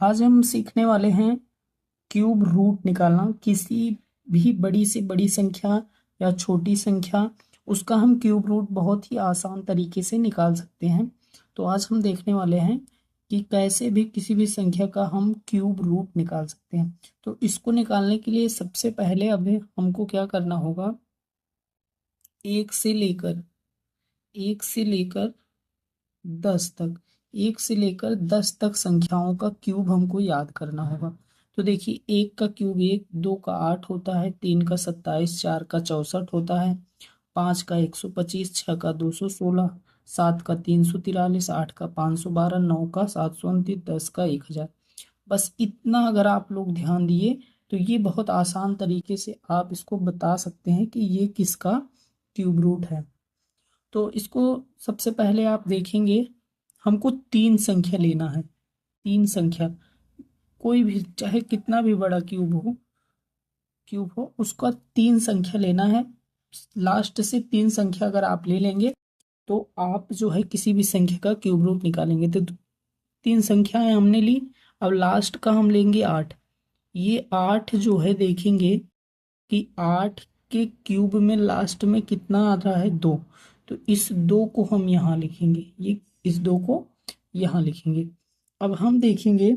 आज हम सीखने वाले हैं क्यूब रूट निकालना। किसी भी बड़ी से बड़ी संख्या या छोटी संख्या, उसका हम क्यूब रूट बहुत ही आसान तरीके से निकाल सकते हैं। तो आज हम देखने वाले हैं कि कैसे भी किसी भी संख्या का हम क्यूब रूट निकाल सकते हैं। तो इसको निकालने के लिए सबसे पहले अभी हमको क्या करना होगा, एक से लेकर एक से लेकर 10 तक, 1 से लेकर 10 तक संख्याओं का क्यूब हमको याद करना होगा। तो देखिए, 1 का क्यूब 1, 2 का 8 होता है, 3 का 27, 4 का 64 होता है, 5 का 125, 6 का 216, 7 का 343, 8 का 512, 9 का 729, 10 का 1000। बस इतना अगर आप लोग ध्यान दिए तो ये बहुत आसान तरीके से आप इसको बता सकते हैं कि ये किसका क्यूब रूट है। तो इसको सबसे पहले आप देखेंगे, हमको 3 संख्या लेना है। 3 संख्या, कोई भी चाहे कितना भी बड़ा क्यूब हो उसका 3 संख्या लेना है। लास्ट से 3 संख्या अगर आप ले लेंगे तो आप जो है किसी भी संख्या का क्यूब रूट निकालेंगे। तो 3 संख्याएं हमने ली, अब लास्ट का हम लेंगे 8। ये 8 जो है देखेंगे कि 8 के क्यूब में लास्ट में कितना आ रहा है, 2। तो इस 2 को हम यहाँ लिखेंगे, ये इस 2 को यहाँ लिखेंगे। अब हम देखेंगे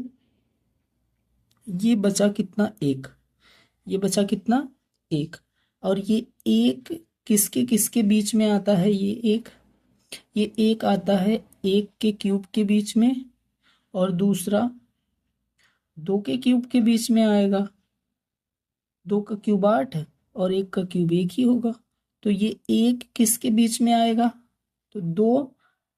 ये बचा कितना, 1। ये बचा कितना, 1। और ये 1 किसके किसके बीच में आता है, ये 1 आता है 1 के क्यूब के बीच में, और दूसरा 2 के क्यूब के बीच में आएगा। 2 का क्यूब 8 और 1 का क्यूब 1 ही होगा। तो ये 1 किसके बीच में आएगा, तो 2,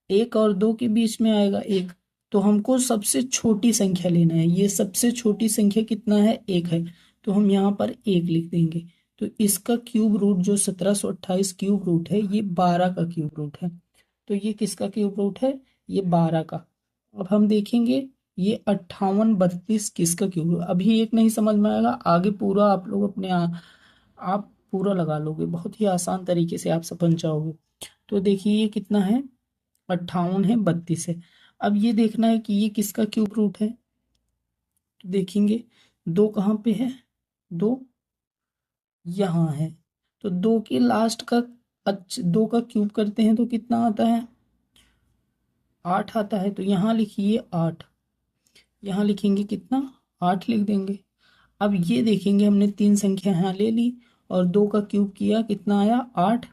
1 और 2 के बीच में आएगा 1। तो हमको सबसे छोटी संख्या लेना है। ये सबसे छोटी संख्या कितना है, 1 है। तो हम यहाँ पर 1 लिख देंगे। तो इसका क्यूब रूट जो 1728 क्यूब रूट है, ये 12 का क्यूब रूट है। तो ये किसका क्यूब रूट है, ये 12 का। अब हम देखेंगे ये 5832 किसका क्यूब रूट। अभी एक नहीं समझ में आएगा, आगे पूरा आप लोग आप पूरा लगा लोगे, बहुत ही आसान तरीके से आप समझ जाओगे। तो देखिए ये कितना है, 58 है, 32 है। अब ये देखना है कि ये किसका क्यूब रूट है। तो देखेंगे 2 कहाँ पे है, 2 यहाँ है। तो 2 के लास्ट का 2 का क्यूब करते हैं तो कितना आता है, 8 आता है। तो यहाँ लिखिए 8, यहाँ लिखेंगे कितना, 8 लिख देंगे। अब ये देखेंगे हमने 3 संख्या यहाँ ले ली और 2 का क्यूब किया, कितना आया, 8।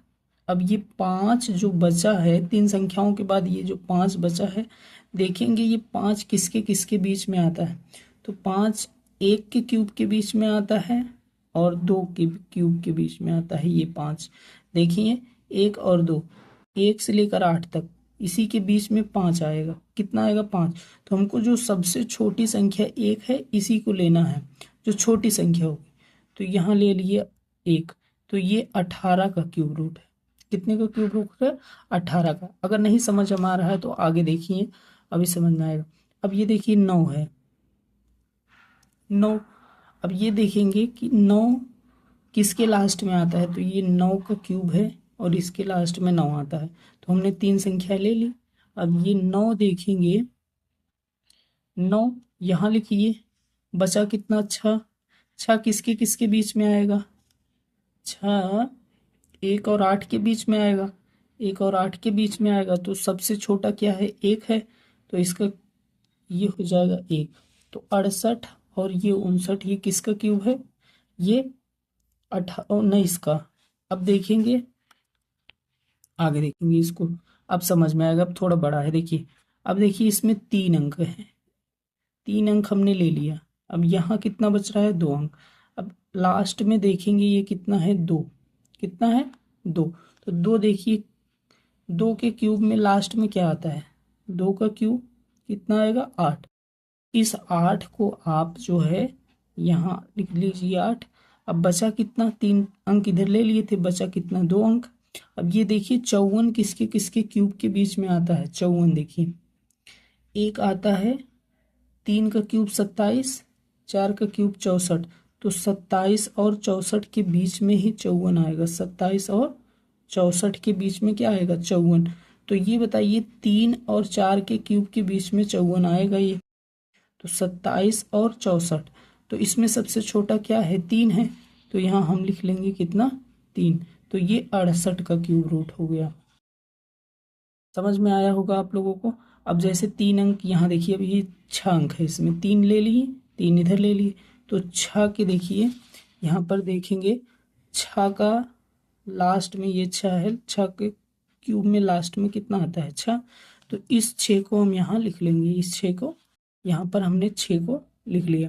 अब ये 5 जो बचा है, 3 संख्याओं के बाद ये जो 5 बचा है, देखेंगे ये 5 किसके किसके बीच में आता है। तो 5 1 के क्यूब के बीच में आता है और 2 के क्यूब के बीच में आता है ये 5। देखिए 1 और 2, 1 से लेकर 8 तक, इसी के बीच में 5 आएगा। कितना आएगा, 5। तो हमको जो सबसे छोटी संख्या 1 है इसी को लेना है, जो छोटी संख्या होगी। तो यहाँ ले लिए 1। तो ये 18 का क्यूब रूट है। कितने का क्यूब रूट है, 18 का। अगर नहीं समझ में आ रहा है तो आगे देखिए, अभी समझ में आएगा। अब ये देखिए 9 है, 9। अब ये देखेंगे कि 9 किसके लास्ट में आता है। तो ये 9 का क्यूब है और इसके लास्ट में 9 आता है। तो हमने 3 संख्या ले ली। अब ये 9 देखेंगे, 9 यहाँ लिखिए, बचा कितना, 6। 6 किसके किसके बीच में आएगा, 6 1 और 8 के बीच में आएगा। 1 और 8 के बीच में आएगा तो सबसे छोटा क्या है, 1 है। तो इसका ये हो जाएगा 1। तो 68 और ये 59, ये किसका क्यूब है, ये 19 का। अब देखेंगे, आगे देखेंगे इसको, अब समझ में आएगा, अब थोड़ा बड़ा है। देखिए, अब देखिए इसमें 3 अंक हैं, 3 अंक हमने ले लिया। अब यहाँ कितना बच रहा है, 2 अंक। अब लास्ट में देखेंगे ये कितना है, 2। कितना है, 2। तो 2 देखिए, 2 के क्यूब में लास्ट में क्या आता है, 2 का क्यूब कितना आएगा, 8। इस 8 को आप जो है यहाँ लिख लीजिए, 8। अब बचा कितना, 3 अंक इधर ले लिए थे, बचा कितना, 2 अंक। अब ये देखिए 54 किसके किसके क्यूब के बीच में आता है, 54 देखिए, एक आता है 3 का क्यूब 27, 4 का क्यूब 64। तो 27 और 64 के बीच में ही 54 आएगा। 27 और 64 के बीच में क्या आएगा, 54। तो ये बताइए 3 और 4 के क्यूब के बीच में 54 आएगा ये। तो 27 और 64। तो इसमें सबसे छोटा क्या है, 3 है, तो यहाँ हम लिख लेंगे कितना, 3। तो ये 68 का क्यूब रूट हो गया। समझ में आया होगा आप लोगों को। अब जैसे 3 अंक यहाँ देखिए, अभी ये 6 अंक है, इसमें 3 ले लिए, 3 इधर ले लिए, तो 6 के देखिए यहाँ पर देखेंगे 6 का लास्ट में ये 6 है, 6 के क्यूब में लास्ट में कितना आता है, 6। तो इस 6 को हम यहाँ लिख लेंगे, इस 6 को यहाँ पर हमने 6 को लिख लिया।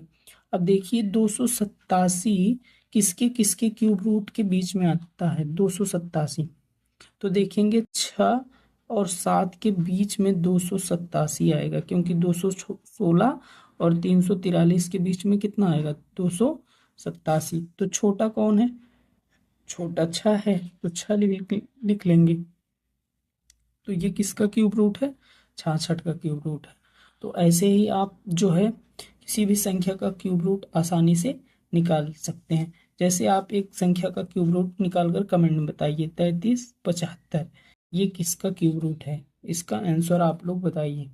अब देखिए 287 किसके किसके क्यूब रूट के बीच में आता है, 287। तो देखेंगे 6 और 7 के बीच में 287 आएगा, क्योंकि 216 और 343 के बीच में कितना आएगा, 287। तो छोटा कौन है, छोटा 6 है, तो 6 लिख लेंगे। तो ये किसका क्यूब रूट है, 66 का क्यूब रूट है। तो ऐसे ही आप जो है किसी भी संख्या का क्यूब रूट आसानी से निकाल सकते हैं। जैसे आप एक संख्या का क्यूब रूट निकाल कर कमेंट में बताइए, 3375 ये किसका क्यूब रूट है, इसका आंसर आप लोग बताइए।